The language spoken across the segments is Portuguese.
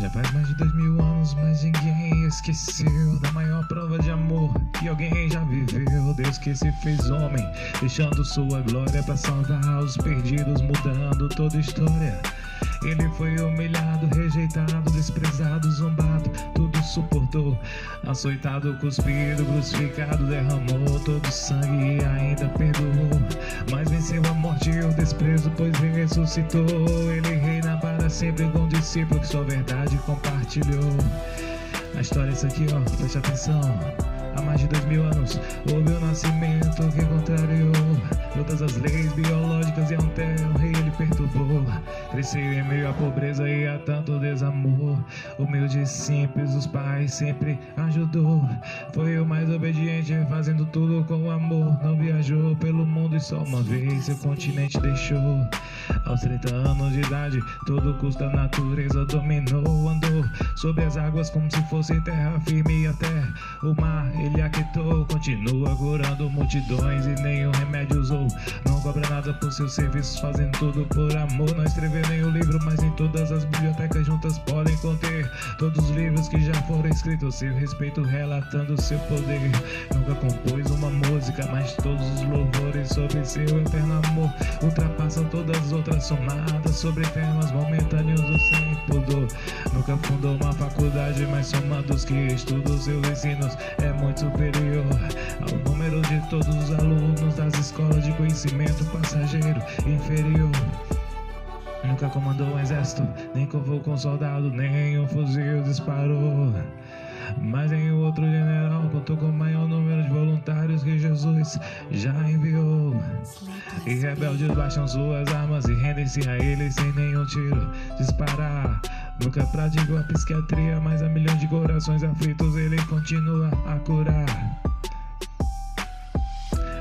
Já faz mais de 2000 anos, mas ninguém esqueceu da maior prova de amor que alguém já viveu. Deus que se fez homem, deixando sua glória pra salvar os perdidos, mudando toda a história. Ele foi humilhado, rejeitado, desprezado, zombado, tudo suportou. Açoitado, cuspido, crucificado, derramou todo o sangue e ainda perdoou. Mas venceu a morte e o desprezo, pois ele ressuscitou. Ele reina para sempre com o discípulo que sua verdade compartilhou. A história é essa aqui, ó, preste atenção. Há mais de 2000 anos houve o nascimento que contrariou todas as leis biológicas e até o rei ele perturbou. Cresceu em meio à pobreza e a tanto desamor. Humilde e simples, os pais sempre ajudou. Foi o mais obediente, fazendo tudo com amor. Não viajou pelo mundo e só uma vez seu continente deixou. Aos 30 anos de idade, todo custo a natureza dominou. Andou sobre as águas como se fosse terra firme e até o mar ele aquietou. Continua curando multidões e nenhum remédio usou. Não cobra nada por seus serviços, fazendo tudo por amor. Não escreveu nenhum livro, mas em todas as bibliotecas juntas podem conter todos os livros que já foram escritos. Seu respeito relatando seu poder. Nunca compôs uma música, mas todos os louvores sobre seu eterno amor ultrapassam todas as outras sonadas sobre temas momentâneos ou sem pudor. Nunca fundou uma faculdade, mas somando os que estudam seus ensinos é muito superior ao número de todos os alunos das escolas de conhecimento passageiro inferior. Nunca comandou um exército, nem convocou um soldado, nem um fuzil disparou. Mas nenhum outro general contou com o maior número de voluntários que Jesus já enviou. E rebeldes baixam suas armas e rendem-se a ele sem nenhum tiro disparar. Nunca praticou a psiquiatria, mas a milhões de corações aflitos ele continua a curar.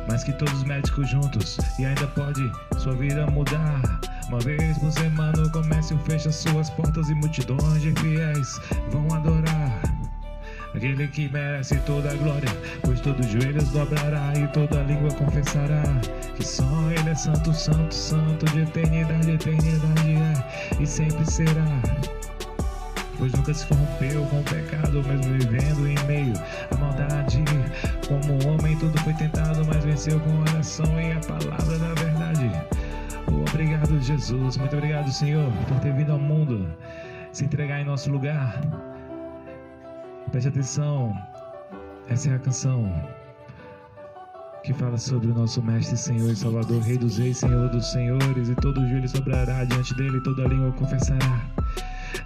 Mais que todos os médicos juntos, e ainda pode sua vida mudar. Uma vez por semana o comércio fecha suas portas e multidões de fiéis vão adorar aquele que merece toda a glória, pois todos os joelhos dobrará e toda língua confessará que só ele é santo, santo, santo, de eternidade, eternidade é e sempre será. Pois nunca se corrompeu com o pecado, mesmo vivendo em meio à maldade. Como homem tudo foi tentado, mas venceu com oração e a palavra da verdade. Obrigado, Jesus, muito obrigado, Senhor, por ter vindo ao mundo, se entregar em nosso lugar. Preste atenção, essa é a canção que fala sobre o nosso Mestre, Senhor e Salvador, Rei dos Reis, Senhor dos Senhores, e todo joelho sobrará diante dele, toda língua confessará.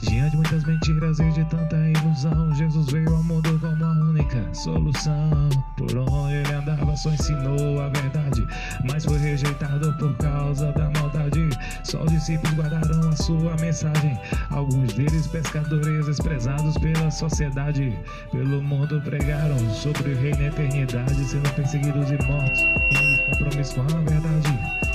Diante de muitas mentiras e de tanta ilusão, Jesus veio ao mundo como a única solução. Por onde ele andava só ensinou a verdade, mas foi rejeitado por causa da maldade. Só os discípulos guardaram a sua mensagem, alguns deles pescadores desprezados pela sociedade. Pelo mundo pregaram sobre o reino na eternidade, sendo perseguidos e mortos em compromisso com a verdade.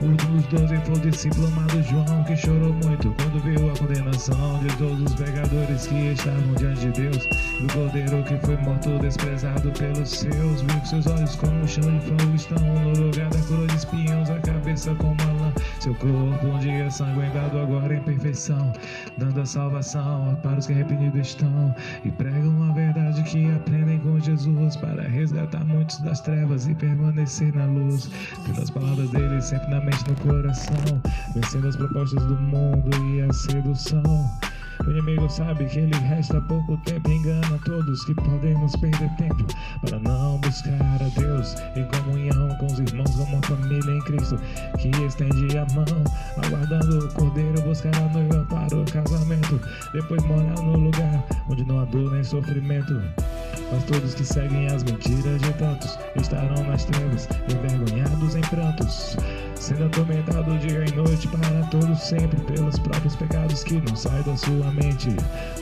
Um dos 12 foi o discípulo amado João, que chorou muito quando viu a condenação de todos os pecadores que estavam diante de Deus. E o cordeiro que foi morto, desprezado pelos seus, viu que seus olhos como um chão de fogo estão no lugar da coroa de espinhos, a cabeça como uma lã, seu corpo um dia sanguentado, agora em perfeição, dando a salvação para os que arrependidos estão e pregam a verdade, que aprendem com Jesus para resgatar muitos das trevas e permanecer na luz. Pelas palavras dele sempre na mente, no coração, vencendo as propostas do mundo e a sedução. O inimigo sabe que ele resta pouco tempo e engana todos que podemos perder tempo para não buscar a Deus em comunhão com os irmãos, como uma família em Cristo que estende a mão, aguardando o cordeiro buscar a noiva para o casamento, depois morar no lugar onde não há dor nem sofrimento. Mas todos que seguem as mentiras de tantos estarão nas trevas, envergonhados em prantos, sendo atormentado dia e noite para todos sempre pelos próprios pecados que não saem da sua mente.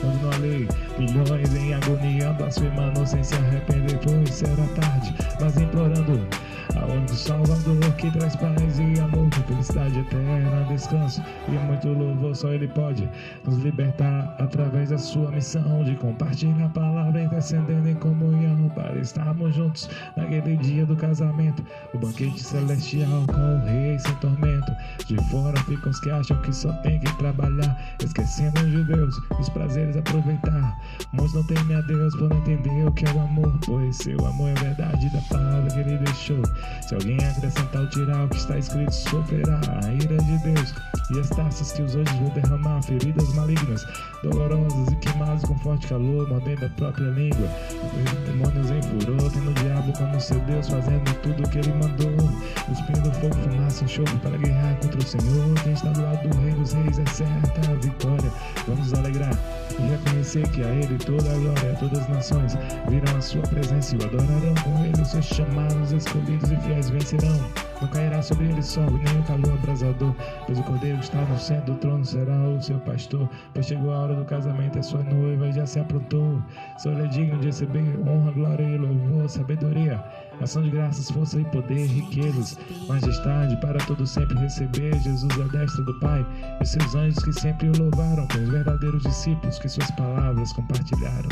Onde não há lei, milhões em agonia, blasfemando sem se arrepender, pois será tarde, mas implorando ao único Salvador que traz paz e amor, com felicidade eterna, descanso e muito louvor. Só Ele pode nos libertar através da sua missão de compartilhar a palavra, intercedendo em comunhão para estarmos juntos naquele dia do casamento, o banquete celestial com o rei sem tormento. De fora ficam os que acham que só tem que trabalhar, esquecendo de Deus, os prazeres aproveitar. Muitos não temem a Deus por não entender o que é o amor, pois seu amor é a verdade da palavra que Ele deixou. Se alguém acrescentar ou tirar o que está escrito, sofrerá a ira de Deus e as taças que os anjos vão derramar, feridas malignas, dolorosas e queimadas com forte calor, mordendo a própria língua. Os demônios em furor, tendo o diabo como seu Deus, fazendo tudo o que Ele mandou, cuspindo fogo, fumaça, enxofre para guerrear contra o Senhor. Quem está do lado do Rei dos Reis é certa a vitória. Vamos nos alegrar e reconhecer que a Ele toda a glória, todas as nações virão a sua presença e o adorarão. Com Ele os seus chamados, escolhidos e fiéis vencerão. Não cairá sobre ele sol e nem o calor abrasador, pois o cordeiro que está no centro do trono será o seu pastor. Pois chegou a hora do casamento, a sua noiva já se aprontou. Só ele é digno de receber honra, glória e louvor, sabedoria, ação de graças, força e poder, riquezas, majestade, para todo sempre receber Jesus à destra do Pai e seus anjos que sempre o louvaram, com os verdadeiros discípulos que suas palavras compartilharam.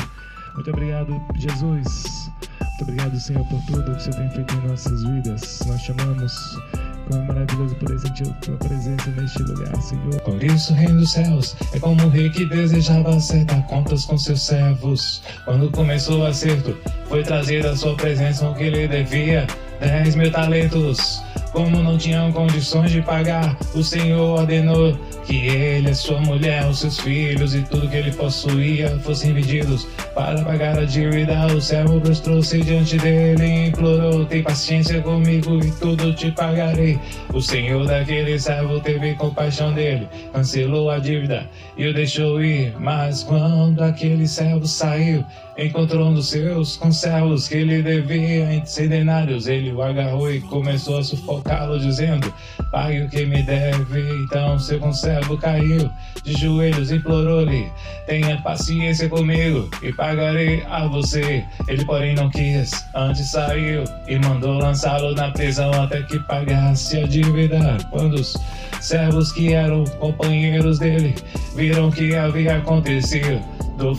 Muito obrigado, Jesus. Muito obrigado, Senhor, por tudo que o Senhor tem feito em nossas vidas. Nós chamamos, como é maravilhoso poder sentir a Tua presença neste lugar, Senhor. Por isso o reino dos céus é como um rei que desejava acertar contas com seus servos. Quando começou o acerto, foi trazida a sua presença o que lhe devia, 10.000 talentos. Como não tinham condições de pagar, o Senhor ordenou que ele, a sua mulher, os seus filhos e tudo que ele possuía fossem vendidos para pagar a dívida. O servo prostrou-se diante dele e implorou: tem paciência comigo e tudo te pagarei. O Senhor daquele servo teve compaixão dele, cancelou a dívida e o deixou ir. Mas quando aquele servo saiu, encontrou um dos seus conservos que lhe devia em 100 denários. Ele o agarrou e começou a sufocá-lo, dizendo: pague o que me deve. Então seu conservo caiu de joelhos e implorou-lhe: tenha paciência comigo e pagarei a você. Ele porém não quis, antes saiu e mandou lançá-lo na prisão até que pagasse a dívida. Quando os servos que eram companheiros dele viram o que havia acontecido,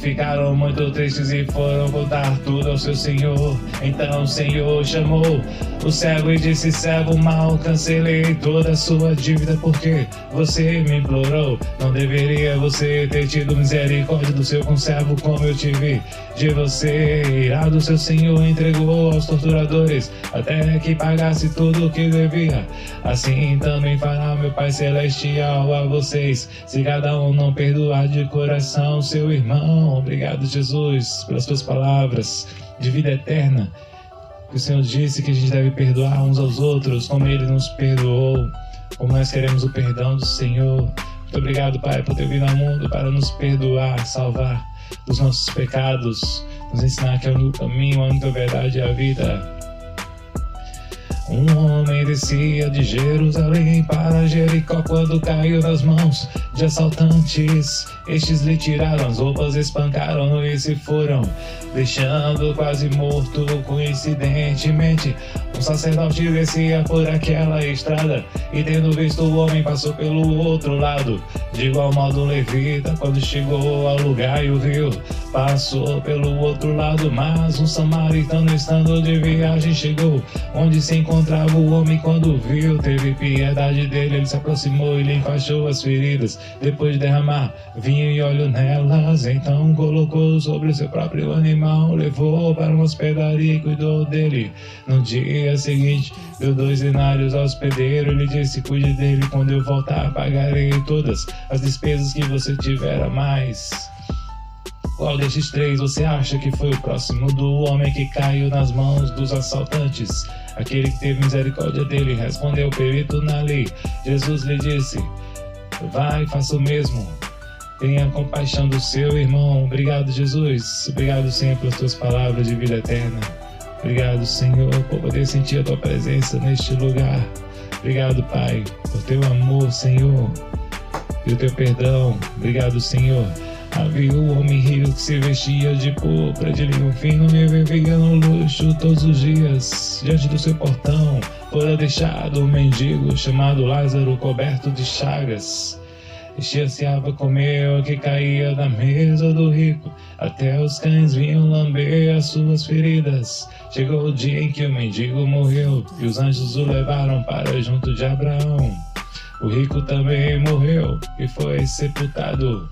ficaram muito tristes e foram contar tudo ao seu senhor. Então o Senhor chamou o servo e disse: servo mau, cancelei toda a sua dívida porque você me implorou. Não deveria você ter tido misericórdia do seu conservo como eu tive de você? Irado seu senhor entregou aos torturadores até que pagasse tudo o que devia. Assim também fará meu Pai Celestial a vocês, se cada um não perdoar de coração seu irmão. Obrigado, Jesus, pelas tuas palavras de vida eterna, que o Senhor disse que a gente deve perdoar uns aos outros como Ele nos perdoou, como nós queremos o perdão do Senhor. Muito obrigado, Pai, por ter vindo ao mundo para nos perdoar, salvar dos nossos pecados, nos ensinar que é o único caminho, a única verdade é a vida. Um homem descia de Jerusalém para Jericó quando caiu nas mãos de assaltantes. Estes lhe tiraram as roupas, espancaram-no e se foram, deixando quase morto. Coincidentemente, um sacerdote descia por aquela estrada e, tendo visto o homem, passou pelo outro lado. De igual modo, um levita, quando chegou ao lugar e o viu, passou pelo outro lado. Mas um samaritano, estando de viagem, chegou onde se encontrava o homem. Quando viu, teve piedade dele, ele se aproximou e lhe enfaixou as feridas, depois de derramar vinho e óleo nelas. Então colocou sobre o seu próprio animal, levou para uma hospedaria e cuidou dele. No dia seguinte, deu 2 denários ao hospedeiro e lhe disse: cuide dele, quando eu voltar pagarei todas as despesas que você tiver a mais. Qual destes 3 você acha que foi o próximo do homem que caiu nas mãos dos assaltantes? Aquele que teve misericórdia dele, respondeu o perito na lei. Jesus lhe disse: vai, faça o mesmo. Tenha compaixão do seu irmão. Obrigado, Jesus. Obrigado, Senhor, pelas tuas palavras de vida eterna. Obrigado, Senhor, por poder sentir a tua presença neste lugar. Obrigado, Pai, por teu amor, Senhor, e o teu perdão. Obrigado, Senhor. Havia o homem rico que se vestia de púrpura de linho fino e vivia no luxo todos os dias. Diante do seu portão fora deixado um mendigo chamado Lázaro, coberto de chagas. Este ansiava comer o que caía da mesa do rico, até os cães vinham lamber as suas feridas. Chegou o dia em que o mendigo morreu, e os anjos o levaram para junto de Abraão. O rico também morreu e foi sepultado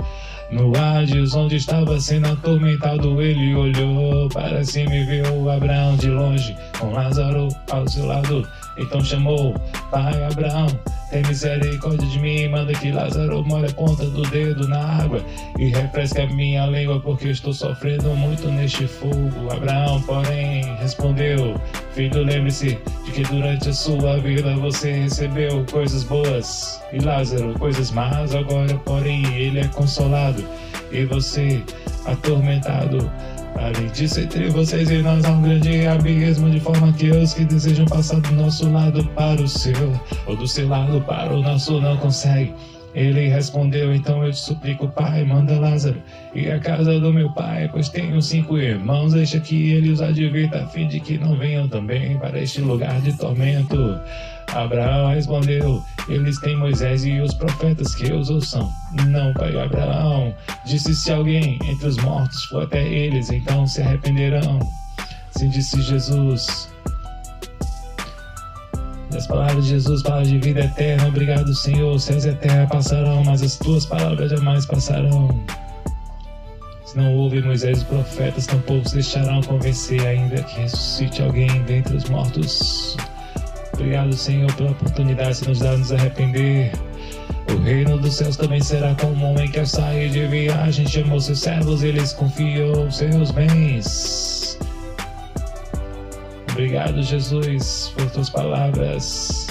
no Hades, onde estava sendo atormentado. Ele olhou para cima e viu Abraão de longe, com Lázaro ao seu lado. Então chamou: Pai Abraão, tem misericórdia de mim, manda que Lázaro molhe a ponta do dedo na água e refresque a minha língua, porque estou sofrendo muito neste fogo. Abraão, porém, respondeu: Filho, lembre-se de que durante a sua vida você recebeu coisas boas e Lázaro coisas más. Agora, porém, ele é consolado e você atormentado. Além disso, entre vocês e nós há um grande abismo, de forma que os que desejam passar do nosso lado para o seu, ou do seu lado para o nosso, não conseguem. Ele respondeu: Então eu te suplico, Pai, manda Lázaro ir à casa do meu pai, pois tenho 5 irmãos, deixa que ele os advirta, a fim de que não venham também para este lugar de tormento. Abraão respondeu: Eles têm Moisés e os profetas, que os ouçam. Não, pai Abraão, disse: Se alguém entre os mortos for até eles, então se arrependerão. Assim disse Jesus. As palavras de Jesus, palavras de vida eterna. Obrigado, Senhor. Céus e terra passarão, mas as tuas palavras jamais passarão. Se não houve Moisés e os profetas, tampouco se deixarão convencer, ainda que ressuscite alguém dentre os mortos. Obrigado, Senhor, pela oportunidade que nos dá de nos arrepender. O reino dos céus também será como um homem que ao sair de viagem chamou seus servos e lhes confiou seus bens. Obrigado, Jesus, por tuas palavras.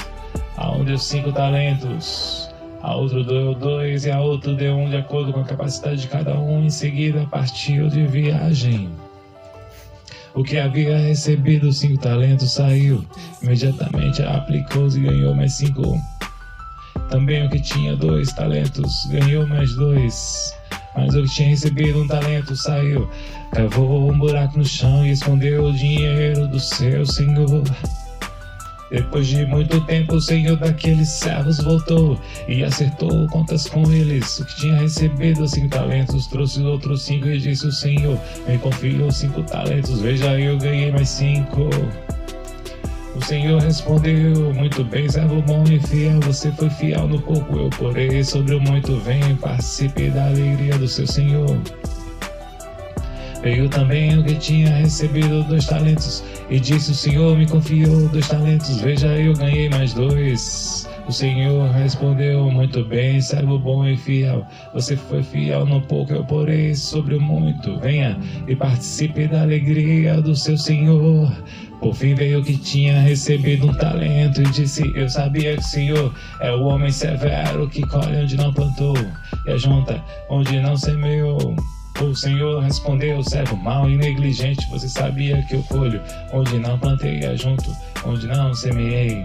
A um deu 5 talentos, a outro deu 2 e a outro deu 1, de acordo com a capacidade de cada um. Em seguida partiu de viagem. O que havia recebido 5 talentos saiu, imediatamente aplicou-os e ganhou mais 5. Também o que tinha 2 talentos ganhou mais 2. Mas o que tinha recebido 1 talento saiu, cavou um buraco no chão e escondeu o dinheiro do seu senhor. Depois de muito tempo, o senhor daqueles servos voltou e acertou contas com eles. O que tinha recebido 5 talentos trouxe outros 5 e disse: O senhor me confiou 5 talentos, veja, eu ganhei mais 5. O Senhor respondeu: Muito bem, servo bom e fiel, você foi fiel no pouco, eu porei sobre o muito. Venha e participe da alegria do seu Senhor. Veio também o que tinha recebido 2 talentos e disse: O Senhor me confiou 2 talentos, veja, eu ganhei mais 2. O Senhor respondeu: Muito bem, servo bom e fiel, você foi fiel no pouco, eu porei sobre o muito. Venha e participe da alegria do seu Senhor. Por fim veio o que tinha recebido 1 talento e disse: Eu sabia que o Senhor é o homem severo, que colhe onde não plantou e ajunta onde não semeou. O Senhor respondeu: Servo mau e negligente, você sabia que eu colho onde não plantei e ajunto onde não semeei.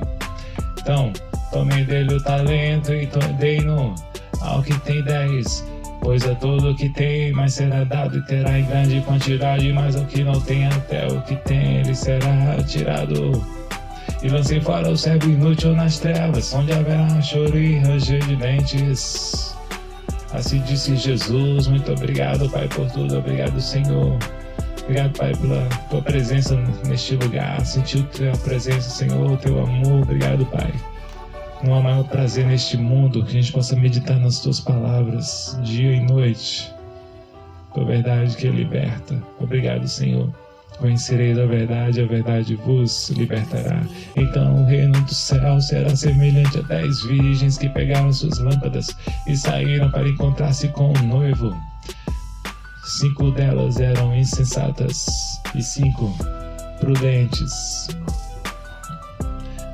Então tomei dele o talento e dei-no ao que tem 10. Pois a todo o que tem, mais será dado e terá em grande quantidade, mas ao que não tem, até o que tem, ele será tirado. E lancei fora o servo inútil nas trevas, onde haverá choro e ranger de dentes. Assim disse Jesus. Muito obrigado, Pai, por tudo. Obrigado, Senhor. Obrigado, Pai, pela tua presença neste lugar. Sentiu tua presença, Senhor, teu amor. Obrigado, Pai. Não há maior prazer neste mundo que a gente possa meditar nas tuas palavras, dia e noite. Tua verdade que liberta. Obrigado, Senhor. Conhecereis a verdade vos libertará. Então o reino do céu será semelhante a 10 virgens que pegaram suas lâmpadas e saíram para encontrar-se com o noivo. 5 delas eram insensatas e 5 prudentes.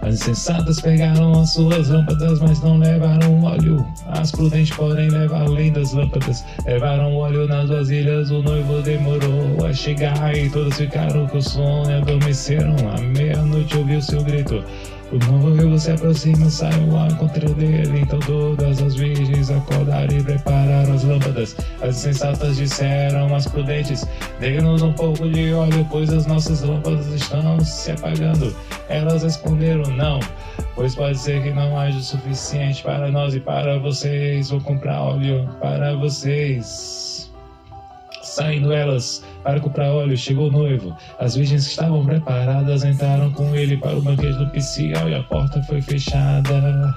As insensatas pegaram as suas lâmpadas, mas não levaram óleo. As prudentes, porém, levaram além das lâmpadas, levaram óleo nas vasilhas. O noivo demorou a chegar e todas ficaram com sono e adormeceram. À meia-noite ouviu seu grito: O noivo se aproxima, saiu ao encontro dele. Então todas as virgens acordaram e prepararam as lâmpadas. As insensatas disseram às prudentes: dê-nos um pouco de óleo, pois as nossas lâmpadas estão se apagando. Elas responderam: não, pois pode ser que não haja o suficiente para nós e para vocês. Vou comprar óleo para vocês. Saindo elas para comprar óleo, chegou o noivo. As virgens que estavam preparadas entraram com ele para o banquete nupcial e a porta foi fechada.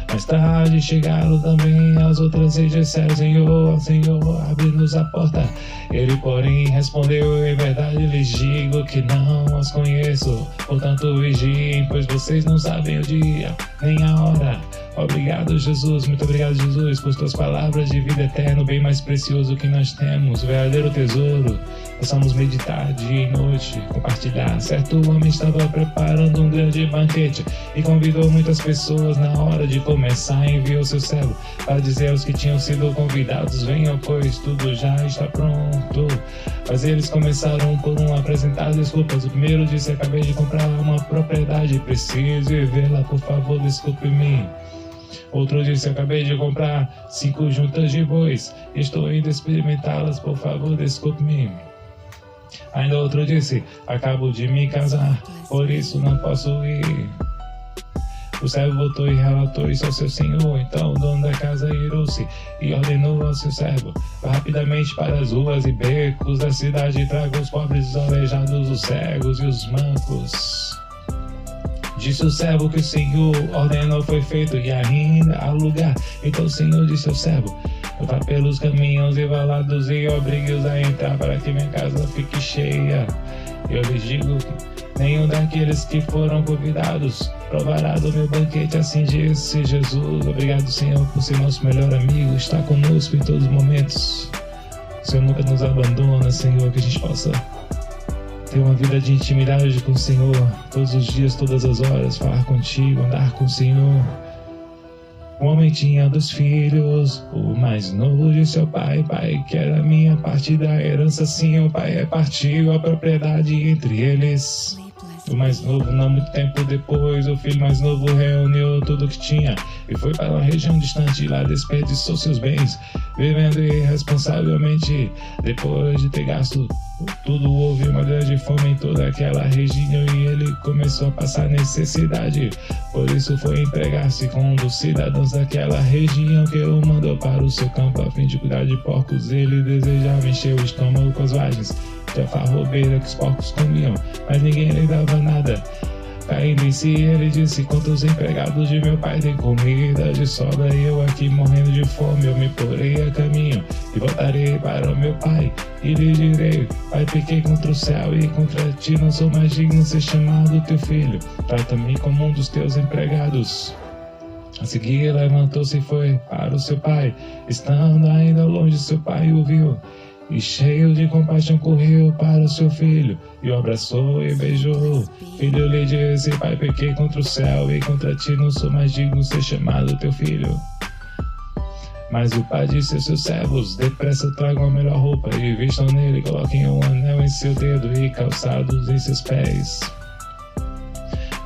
Mais tarde chegaram também as outras e disseram: Senhor, Senhor, abre-nos a porta. Ele, porém, respondeu: em verdade lhes digo que não as conheço. Portanto, vigiem, pois vocês não sabem o dia nem a hora. Obrigado, Jesus, muito obrigado, Jesus, por tuas palavras de vida eterna, o bem mais precioso que nós temos, o verdadeiro tesouro. Possamos meditar dia e noite, compartilhar. Certo homem estava preparando um grande banquete e convidou muitas pessoas. Na hora de começar, enviou seu servo para dizer aos que tinham sido convidados: venham, pois tudo já está pronto. Mas eles começaram por um a apresentar desculpas. O primeiro disse: acabei de comprar uma propriedade, preciso ir vê-la, por favor, desculpe-me. Outro disse: acabei de comprar 5 juntas de bois, estou indo experimentá-las, por favor, desculpe-me. Ainda outro disse: acabo de me casar, por isso não posso ir. O servo voltou e relatou isso ao seu senhor. Então o dono da casa irou-se e ordenou ao seu servo: vá rapidamente para as ruas e becos da cidade e traga os pobres, os aleijados, os cegos e os mancos. Disse o servo que o Senhor ordenou, foi feito, e ainda há lugar. Então o Senhor disse ao servo: vá pelos caminhos e valados e obrigue-os a entrar, para que minha casa fique cheia. Eu lhes digo que nenhum daqueles que foram convidados provará do meu banquete. Assim disse Jesus. Obrigado, Senhor, por ser nosso melhor amigo, estar conosco em todos os momentos. O Senhor nunca nos abandona, Senhor, que a gente possa ter uma vida de intimidade com o Senhor, todos os dias, todas as horas, falar contigo, andar com o Senhor. O homem tinha 2 filhos, o mais novo disse ao pai: pai, quero a minha parte da herança. Sim, o pai repartiu a propriedade entre eles. O mais novo, não muito tempo depois, o filho mais novo reuniu tudo o que tinha e foi para uma região distante. Lá desperdiçou seus bens, vivendo irresponsavelmente. Depois de ter gasto tudo, houve uma grande fome em toda aquela região e ele começou a passar necessidade. Por isso foi empregar-se com um dos cidadãos daquela região, que o mandou para o seu campo a fim de cuidar de porcos. Ele desejava encher o estômago com as vagens da farrobeira que os porcos comiam, mas ninguém lhe dava nada. Caindo em si, ele disse: quantos empregados de meu pai têm comida de sobra e eu aqui morrendo de fome? Eu me porei a caminho e voltarei para o meu pai e lhe direi: pai, pequei contra o céu e contra ti, não sou mais digno de ser chamado teu filho. Trata-me como um dos teus empregados. A seguir levantou-se e foi para o seu pai. Estando ainda longe, seu pai o viu e, cheio de compaixão, correu para o seu filho e o abraçou e beijou. Filho lhe disse: pai, pequei contra o céu e contra ti, não sou mais digno de ser chamado teu filho. Mas o pai disse aos seus servos: depressa tragam a melhor roupa e vistam nele, coloquem um anel em seu dedo e calçados em seus pés.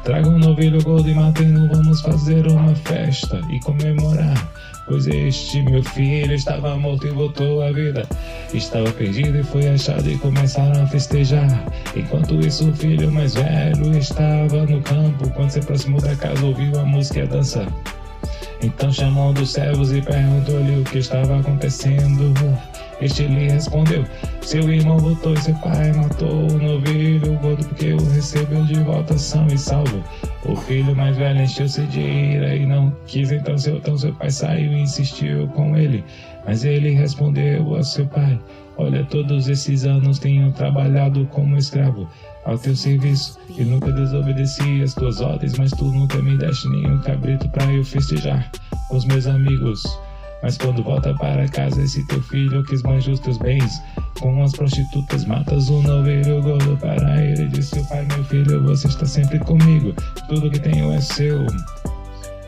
Tragam um novilho gordo e matem-no, vamos fazer uma festa e comemorar. Pois este meu filho estava morto e voltou à vida, estava perdido e foi achado, e começaram a festejar. Enquanto isso, o filho mais velho estava no campo. Quando se aproximou da casa, ouviu a música e a dança. Então chamou um dos servos e perguntou-lhe o que estava acontecendo. Este lhe respondeu: seu irmão voltou e seu pai matou o novilho gordo, porque o recebeu de volta são e salvo. O filho mais velho encheu-se de ira e não quis. Então seu pai saiu e insistiu com ele. Mas ele respondeu a seu pai: olha, todos esses anos tenho trabalhado como escravo ao teu serviço e nunca desobedeci as tuas ordens, mas tu nunca me deste nenhum cabrito para eu festejar com os meus amigos. Mas quando volta para casa esse teu filho que esbanja os teus bens com as prostitutas, matas um novilho gordo para ele. Disse o pai: meu filho, você está sempre comigo, tudo que tenho é seu.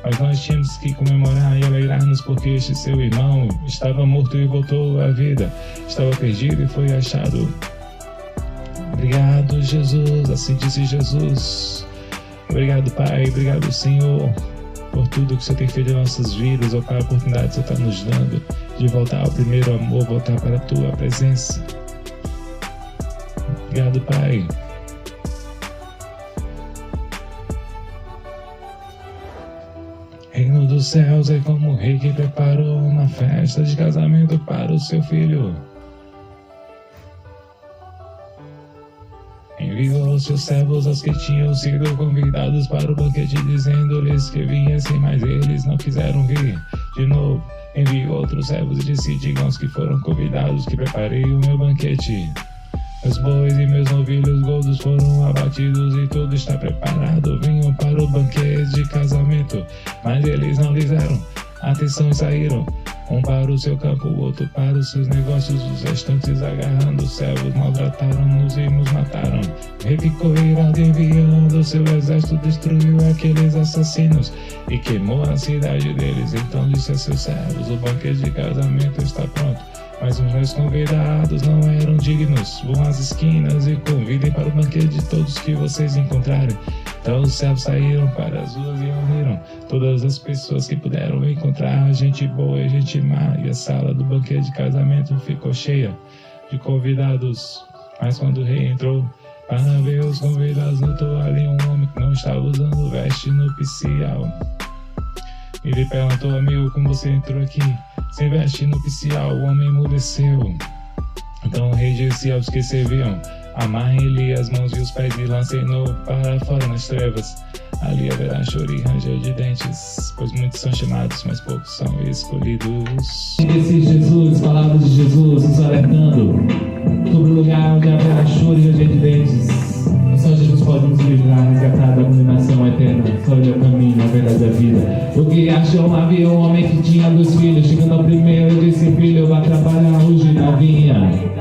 Mas nós tínhamos que comemorar e alegrar-nos, porque este seu irmão estava morto e voltou à vida, estava perdido e foi achado. Obrigado, Jesus. Assim disse Jesus. Obrigado, Pai, obrigado, Senhor, por tudo que você tem feito em nossas vidas, ó Pai, a oportunidade que você está nos dando de voltar ao primeiro amor, voltar para a Tua presença. Obrigado, Pai. Reino dos céus é como o rei que preparou uma festa de casamento para o seu filho. Enviou seus servos aos que tinham sido convidados para o banquete, dizendo-lhes que viessem, mas eles não quiseram vir. De novo, enviou outros servos e disse: digam aos que foram convidados que preparei o meu banquete. Meus bois e meus novilhos gordos foram abatidos e tudo está preparado. Vinham para o banquete de casamento, mas eles não ligaram atenção e saíram. Um para o seu campo, o outro para os seus negócios. Os restantes, agarrando os servos, maltrataram-nos e nos mataram. Rei ficou irado, enviando seu exército, destruiu aqueles assassinos e queimou a cidade deles. Então disse a seus servos: o banquete de casamento está pronto, mas os meus convidados não eram dignos. Vão às esquinas e convidem para o banquete de todos que vocês encontrarem. Então os servos saíram para as ruas e reuniram todas as pessoas que puderam encontrar, gente boa e gente má, e a sala do banquete de casamento ficou cheia de convidados. Mas quando o rei entrou para ver os convidados, notou ali um homem que não estava usando veste nupcial. Ele perguntou: amigo, como você entrou aqui sem veste nupcial? O homem emudeceu. Então o rei disse aos que serviam: amarrem-lhe as mãos e os pés e lancem-no para fora nas trevas. Ali haverá choro e ranger de dentes, pois muitos são chamados, mas poucos são escolhidos. Esse Jesus, palavras de Jesus, nos alertando sobre o lugar onde haverá choro e ranger de dentes. Só Jesus pode nos livrar, resgatar da condenação eterna. Só Ele é o caminho, a verdade e a vida. Porque achou havia um homem que tinha 2 filhos. Chegando ao primeiro, disse: filho, vai trabalhar hoje na vinha.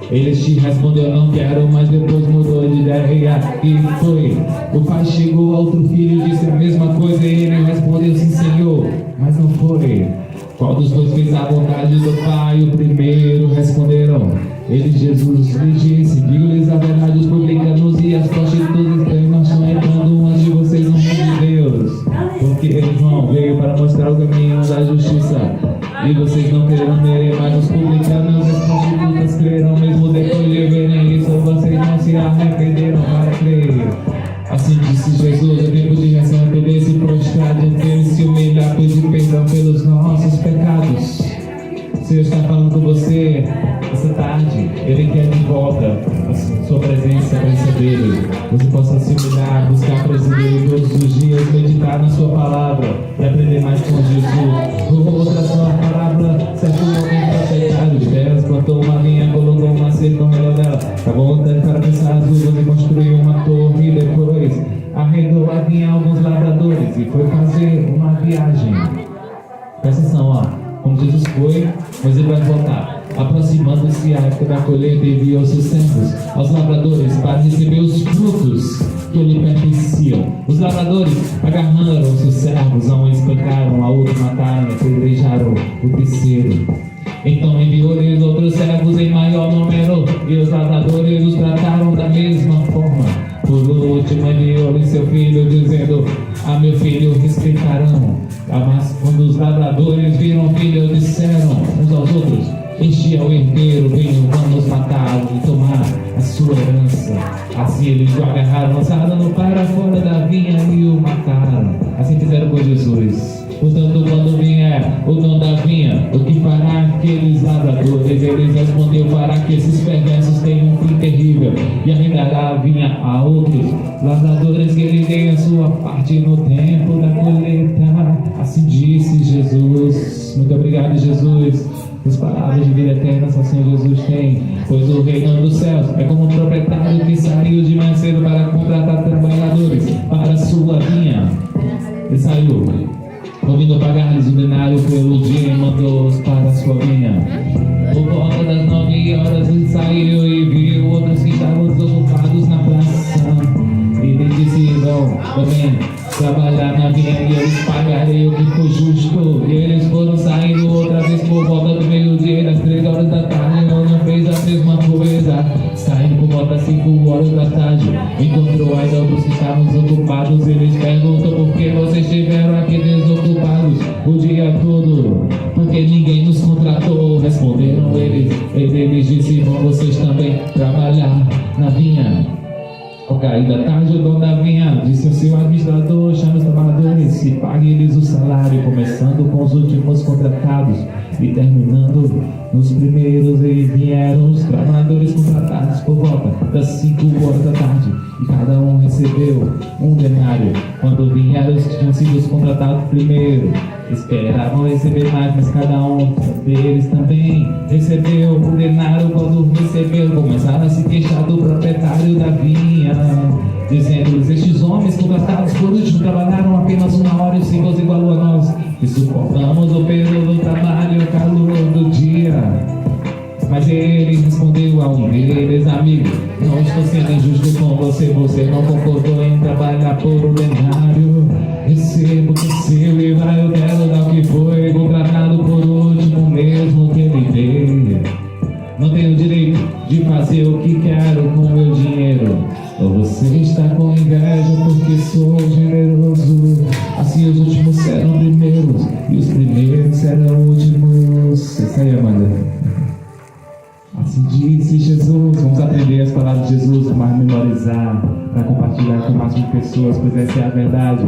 Ele te respondeu: não quero, mas depois mudou de ideia e foi. O pai chegou a outro filho e disse a mesma coisa, e ele respondeu: sim, Senhor, mas não foi. Qual dos dois fez a vontade do pai? O primeiro, responderam. Ele, Jesus, lhe disse: digo-lhes a verdade, os publicanos e as prostitutas não estão entrando antes de vocês no reino de Deus. Porque João veio para mostrar o caminho da justiça, e vocês não querem nele, mas os publicanos e as prostitutas crerão. Mesmo depois de verem isso, vocês não se arrependeram para crer. Assim disse Jesus: é tempo de se arrepender, se prostrar diante dele, se humilhar, pedir perdão pelos nossos pecados. O Senhor está falando com você essa tarde. Ele quer de volta a sua presença, a presença dele. Você possa se humilhar, buscar a presença dele todos os dias, meditar na sua palavra e aprender mais com Jesus. Outra sua palavra, certo homem protetado de terras, plantou uma vinha, colocou uma cerca ao redor dela. Acabou vontade para pensar as uvas e construiu uma torre, e depois arrendou a vinha a alguns lavradores e foi fazer uma viagem. Presta atenção, ó. Como Jesus foi, mas ele vai voltar. Aproximando-se a época da colheita, enviou seus servos aos lavradores para receber os frutos que lhe pertenciam. Os lavradores agarraram seus servos, a um espancaram, a outro mataram, apedrejaram o terceiro. Então enviou-lhes outros servos em maior número, e os lavradores os trataram da mesma forma. Por último enviou-lhe seu filho, dizendo: a meu filho respeitarão. Mas quando os lavradores viram o filho, disseram uns aos outros: este é o herdeiro, venham, vamos matá-lo e tomar a sua herança. Assim eles o agarraram, lançaram-no para fora da vinha e o mataram. Assim fizeram com Jesus. Portanto, quando vier o dono da vinha, o que fará aqueles lavradores? Eles respondeu: fará que esses perversos tenham um fim terrível, e arrendará a vinha a outros lavradores que lhe deem a sua parte no tempo da colheita. Assim disse Jesus. Muito obrigado, Jesus. As palavras de vida eterna só o Senhor Jesus tem. Pois o reino dos céus é como um proprietário que saiu de manhã cedo para contratar trabalhadores para a sua vinha. Ele saiu, ouvindo pagar-lhes o denário pelo dia, e mandou-os para a sua vinha. Por volta das 9 horas ele saiu e viu outros que estavam ocupados na praça. E ele disse: vão também trabalhar na vinha e eu lhes pagarei o que for justo. E eles foram saindo outra vez por volta do meio-dia, das 3 horas da tarde, não fez a mesma coisa. saindo por volta 5 horas da tarde. Encontrou ainda outros que estavam desocupados. Eles perguntam por que vocês estiveram aqui desocupados o dia todo, porque ninguém nos contratou. Responderam eles. Eles disse: vão vocês também trabalhar na vinha. Ao cair da tarde, o dono da vinha disse ao seu administrador: chame os trabalhadores e pague-lhes o salário, começando com os últimos contratados e terminando nos primeiros. E vieram os trabalhadores contratados por volta das 5 horas da tarde, e cada um recebeu um denário. Quando vieram os que tinham sido contratados primeiro, esperavam receber mais, mas cada um deles também recebeu um denário. Quando recebeu, começaram a se queixar do proprietário da vinha, dizendo-lhes: estes homens contratados por último trabalharam apenas 1 hora e os 5 igualou a nós, que suportamos o peso do trabalho e o calor do dia. Mas ele respondeu a um deles: amigo, não estou sendo injusto com você, você não concordou em trabalhar por um denário. Recebo o que é seu e vai, eu quero dar o que foi contratado por último, mesmo que ele dê. Não tenho direito de fazer o que quero com o meu dinheiro. Ou você está com inveja porque sou generoso. Assim os últimos serão primeiros e os primeiros serão últimos. Isso aí, Amanda. Assim disse Jesus. Vamos aprender as palavras de Jesus, mas memorizar, para compartilhar com o máximo de pessoas, pois essa é a verdade.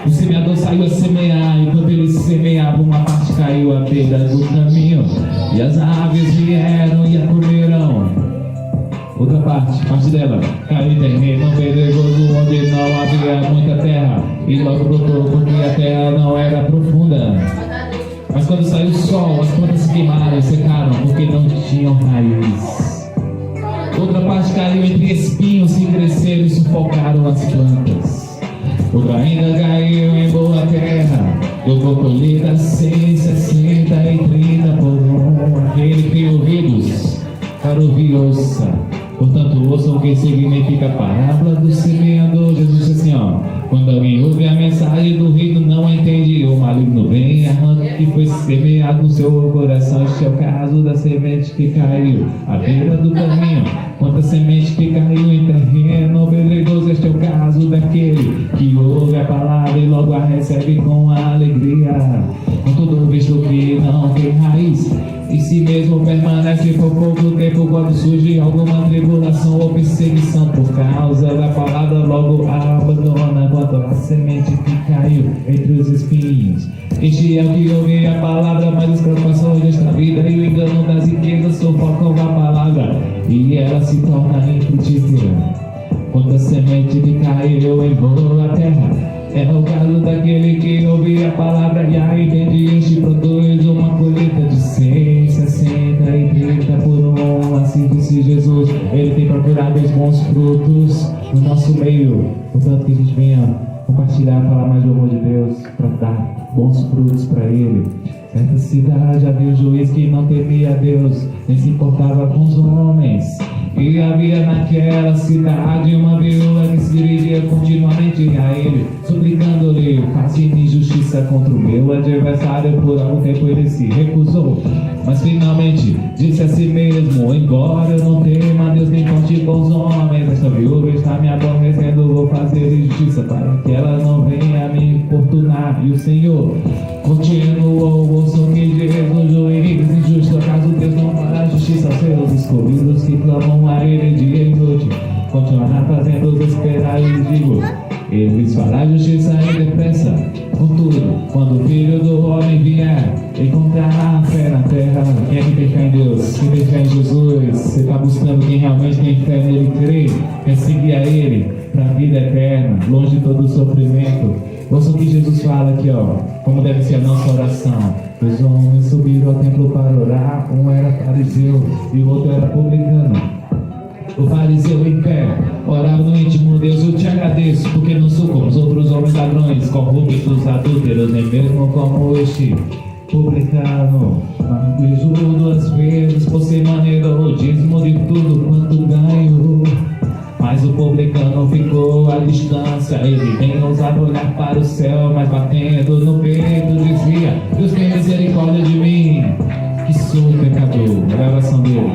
O semeador saiu a semear, enquanto ele semeava, uma parte caiu à beira do caminho, e as aves vieram e a comeram. Outra parte dela caiu em terreno pedregoso, onde não havia muita terra, e logo brotou porque a terra não era profunda. Mas quando saiu o sol, as plantas se queimaram e secaram, porque não tinham raiz. Outra parte caiu entre espinhos que cresceram e sufocaram as plantas. Outra ainda caiu em boa terra, deu colheita 100, 60 e 30 por um. Aquele que tem ouvidos para ouvir, ouça. Portanto, ouçam o que significa a parábola do semeador. Jesus disse assim, ó: quando alguém ouve a mensagem do reino, não entende, o maligno vem e arranca o que foi semeado no seu coração. Este é o caso da semente que caiu à beira do caminho. Quanta semente que caiu em terreno pedregoso. Este é o caso daquele que ouve a palavra e logo a recebe com alegria. Contudo, visto que não tem raiz, e si mesmo permanece por pouco tempo, quando surge alguma tribulação ou perseguição por causa da palavra, logo a abandona. Quanto a semente que caiu entre os espinhos, este é o que ouve a palavra, mas as preocupações desta vida e o engano das riquezas sufocam a palavra, e ela se torna infrutífera. Quanto a semente que caiu em boa terra, é o caso daquele que ouve a palavra e a entende. Este produz uma colheita de 100, 60 e 30 por um. Assim disse Jesus, ele tem procurado os bons frutos no nosso meio. Portanto, que a gente venha compartilhar, falar mais do amor de Deus, para dar bons frutos para ele. Certa cidade havia um juiz que não temia a Deus, nem se importava com os homens. E havia naquela cidade uma viúva que se dirigia continuamente a ele, suplicando-lhe: faze-me justiça contra o meu adversário. Por algum tempo ele se recusou, mas finalmente disse a si mesmo: embora eu não tema Deus nem conte com os homens, esta viúva está me aborrecendo, vou fazer justiça para que ela não venha me importunar. E o Senhor continuou: ouçam o que diz o juiz injusto, acaso Deus não fará justiça aos seus escolhidos que clamam a ele dia e noite? Continuará fazendo-os esperar, e digo, ele lhes fará justiça e depressa. Contudo, quando o Filho do Homem vier, encontrará fé na terra. Quem é que tem fé em Deus? Quem tem fé em Jesus? Você está buscando quem realmente tem fé nele, crê, quer seguir a ele para a vida eterna, longe de todo o sofrimento. Ouça o que Jesus fala aqui, ó, como deve ser a nossa oração. Os homens subiram ao templo para orar, um era fariseu e o outro era publicano. O fariseu em pé orava no íntimo: Deus, eu te agradeço, porque não sou como os outros homens ladrões, corruptos, adúlteros, nem mesmo como este publicano. Manguejo 2 vezes por semana, o dízimo de tudo quanto ganho. Mas o publicano ficou à distância, ele nem ousava olhar para o céu, mas batendo no peito dizia: Deus tem misericórdia de mim, que sou pecador. Olha a oração dele: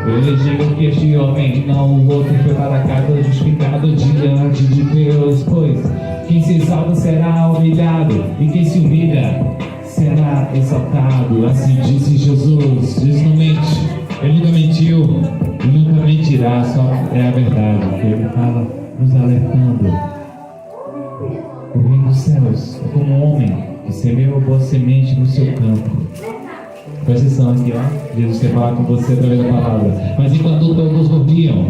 Eles digam que este homem, não o outro, foi para casa justificado diante de Deus. Pois quem se exalta será humilhado, e quem se humilha será exaltado. Assim disse Jesus. Jesus não mente, ele nunca mentiu e nunca mentirá, só é a verdade que ele fala, nos alertando. O reino dos céus é como um homem que semeou boa semente no seu campo. Presta atenção aqui, ó. Jesus quer falar com você através da palavra. Mas enquanto todos dormiam,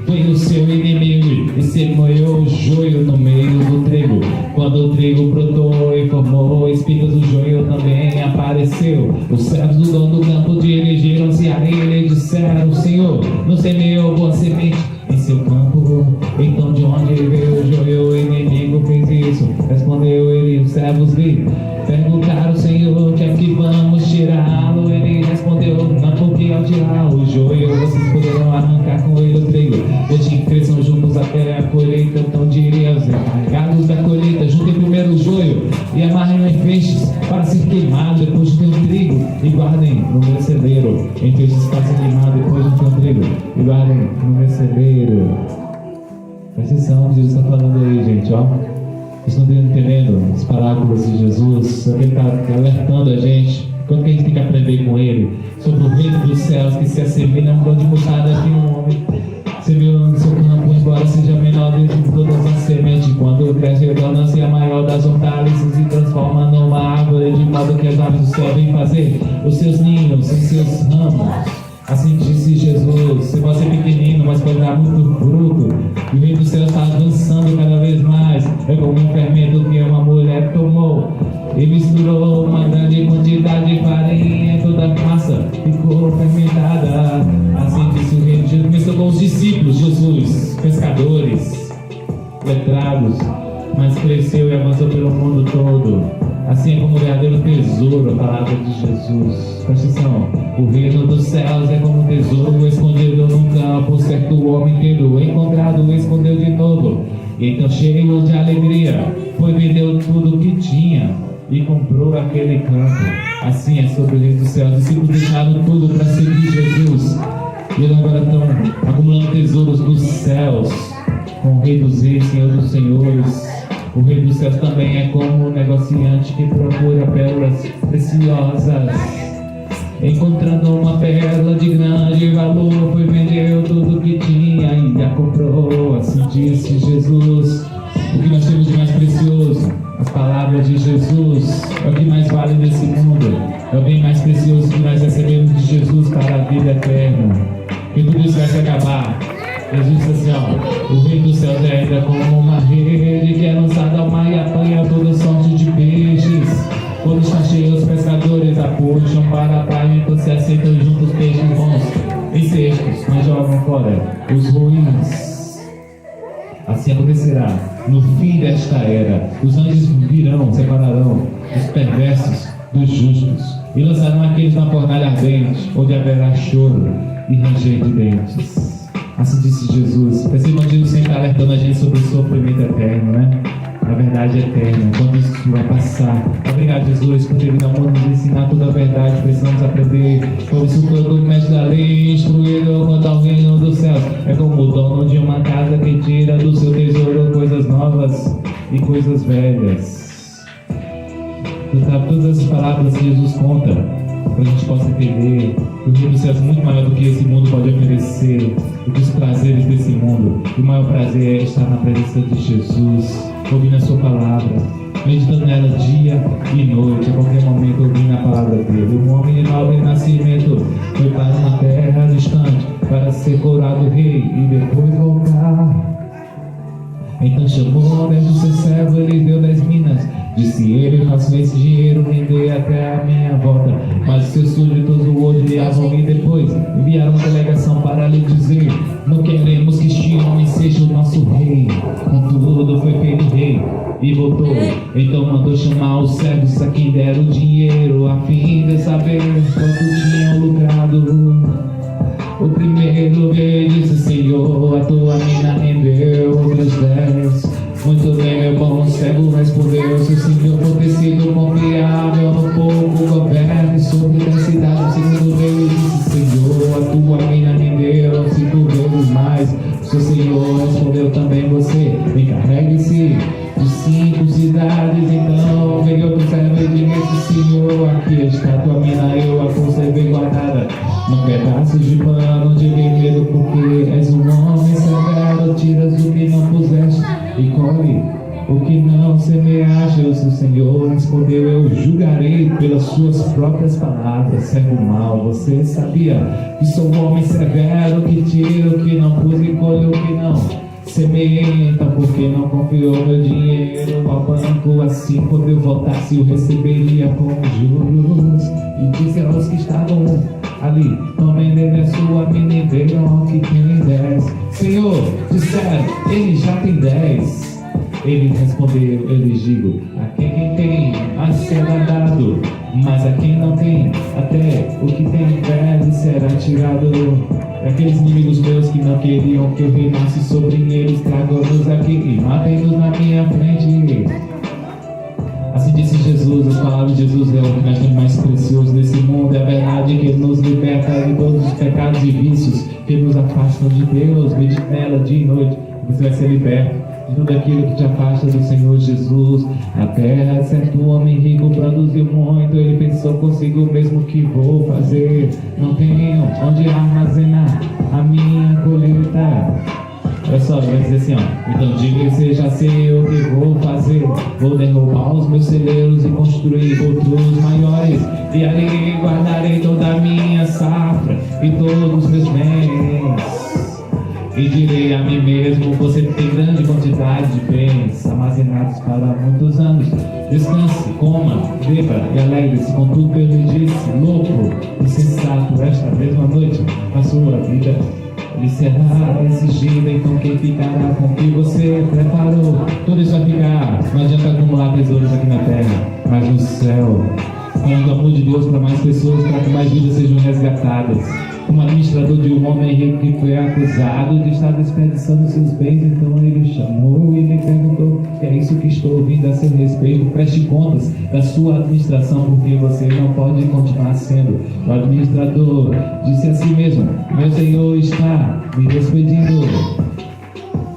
veio o seu inimigo e semeou o joio no meio do trigo. Quando o trigo brotou e formou espigas, o joio também apareceu. Os servos do dono do campo dirigiram-se a ele e disseram: Senhor, não semeou boa semente em seu campo? Então de onde veio o joio? O inimigo fez isso. Respondeu ele: os servos lhe perguntaram: Senhor, que é que vamos tirá-lo? Ele respondeu: não, porque ao tirar o joio vocês poderão arrancar com ele o trigo. Desde que cresçam juntos até a colheita. Então diria aos encarregados da colheita: juntem primeiro o joio e amarrem em feixes para ser queimado, depois de ter o trigo, e guardem no meceleiro. Em feixes para ser queimado, depois de ter o trigo, e guardem no meceleiro. Presta atenção que Jesus está falando aí, gente, ó. Vocês estão entendendo as parábolas de Jesus? Só que ele está alertando a gente. Quando que a gente tem que aprender com ele? Sobre o reino dos céus que se assemelha a um grão de mostarda que um homem semeou no seu campo, embora seja menor dentre todas as sementes. Quando cresce, torna-se a maior das hortaliças e transforma numa árvore, de modo que as aves do céu vêm fazer os seus ninhos e seus ramos. Assim disse Jesus: você pode ser pequenino, mas pode dar muito fruto. E o reino do céu está avançando cada vez mais. É como um fermento que uma mulher tomou e misturou uma grande quantidade de farinha, toda a massa ficou fermentada. Assim disse o reino de Jesus. Começou com os discípulos, Jesus, pescadores, letrados, mas cresceu e avançou pelo mundo todo. Assim é como o verdadeiro tesouro, a palavra de Jesus. Presta atenção: o reino dos céus é como um tesouro escondido num campo. Certo homem, tendo encontrado, o escondeu de novo. E então, cheio de alegria, foi vendeu tudo o que tinha e comprou aquele campo. Assim é sobre o reino dos céus. Os discípulos deixaram tudo para seguir Jesus, e eles agora estão acumulando tesouros dos céus com o Rei dos Reis, Senhor dos Senhores. O reino dos céus também é como um negociante que procura pérolas preciosas. Encontrando uma pérola de grande valor, foi vendeu tudo que tinha e a comprou. Assim disse Jesus. O que nós temos de mais precioso, as palavras de Jesus, é o que mais vale nesse mundo. É o bem mais precioso que nós recebemos de Jesus para a vida eterna. E tudo isso vai se acabar. Jesus disse assim, ó: o reino dos céus é ainda como uma rede que é lançada ao mar e apanha toda sorte de peixes. Quando está cheio, os pescadores a puxam para a praia, então se aceitam juntos os peixes bons em cestos, mas jogam fora os ruins. Assim acontecerá no fim desta era. Os anjos virão, separarão os perversos dos justos e lançarão aqueles na fornalha ardente, onde haverá choro e ranger de dentes. Assim disse Jesus. Percebam, Jesus sempre está alertando a gente sobre o sofrimento eterno, né? A verdade eterna, quando isso vai passar. Obrigado, Jesus, por ter vindo ao mundo nos ensinar toda a verdade. Precisamos aprender. Por isso, todo mestre da lei, instruído quanto ao reino dos céus, é como o dono de uma casa que tira do seu tesouro coisas novas e coisas velhas. Todas as palavras que Jesus conta, para a gente possa entender que o reino dos céus é muito maior do que esse mundo pode oferecer, do que os prazeres desse mundo. E o maior prazer é estar na presença de Jesus, ouvindo a sua palavra, meditando nela dia e noite, a qualquer momento ouvindo a palavra dele. Um homem de nobre nascimento foi para uma terra distante para ser coroado rei e depois voltar. Então chamou 10 do seu servo, ele deu 10 minas. Disse ele: faço esse dinheiro render até a minha volta. Mas seus súditos o odiavam e depois enviaram uma delegação para lhe dizer: não queremos que este homem seja o nosso rei. Contudo foi feito rei e voltou. Então mandou chamar os servos a quem deram o dinheiro, a fim de saber quanto tinham lucrado. O primeiro veio e disse: Senhor, a tua mina rendeu outros 10. Muito bem, meu bom servo, respondeu seu senhor, por ter sido confiável no pouco, governe sobre a cidade. O segundo veio e disse: Senhor, a tua mina rendeu pedaços de pano de vermelho, porque és um homem severo. Tiras o que não puseste e colhe o que não semeaste. O Senhor respondeu: eu julgarei pelas suas próprias palavras. Servo mau, você sabia que sou um homem severo, que tira o que não pus e colhe o que não semeei. Então por que não confiou meu dinheiro ao banco? Assim quando eu voltasse eu receberia com juros. E disse aos que estavam ali: tomem dele a sua mina e vejam que tem 10. Senhor, disseram, ele já tem 10. Ele respondeu: eu lhes digo, a quem tem, a será dado, mas a quem não tem, até o que tem velho será tirado. Aqueles inimigos meus que não queriam que eu reinasse sobre eles, tragam-nos aqui e matem-nos na minha frente. Assim disse Jesus. As palavras de Jesus é o que nós temos mais precioso nesse mundo. É a verdade que nos liberta de todos os pecados e vícios que nos afastam de Deus. Medite nela dia e noite, você vai ser liberto de tudo aquilo que te afasta do Senhor Jesus. A terra, certo homem rico, produziu muito. Ele pensou consigo mesmo: que vou fazer? Não tenho onde armazenar a minha colheita. Olha só, vai dizer assim, ó: então diga-se, já sei o que vou fazer. Vou derrubar os meus celeiros e construir outros maiores, e ali guardarei toda a minha safra e todos os meus bens. E direi a mim mesmo: você tem grande quantidade de bens armazenados para muitos anos. Descanse, coma, beba e alegre-se com tudo que eu lhe disse. Louco, insensato, esta mesma noite a sua vida lhe será exigida. Então quem ficará com o que você preparou? Tudo isso vai ficar. Não adianta acumular tesouros aqui na terra, mas no céu. Falando do amor de Deus para mais pessoas, para que mais vidas sejam resgatadas. Como administrador de um homem rico que foi acusado de estar desperdiçando seus bens, então ele chamou e lhe perguntou: é isso que estou ouvindo a seu respeito? Preste contas da sua administração, porque você não pode continuar sendo o administrador. Disse a si mesmo: meu Senhor está me despedindo,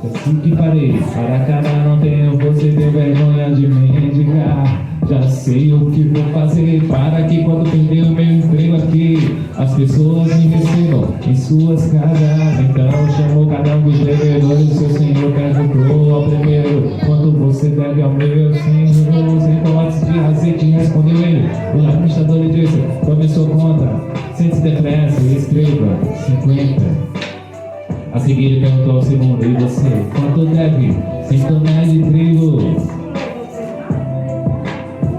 assim que farei. Para cara não tenho, você tem vergonha de mendigar. Já sei o que vou fazer para que quando perder o meu emprego aqui, as pessoas me recebam em suas casas. Então chamou cada um dos devedores, seu senhor perguntou ao primeiro: quanto você deve ao meu senhor? Sem potes de azeite, respondeu ele. O administrador lhe disse: tome sua conta, sente-se depressa e escreva 50. A seguir ele perguntou ao segundo: e você, quanto deve? 100 tonéis de trigo.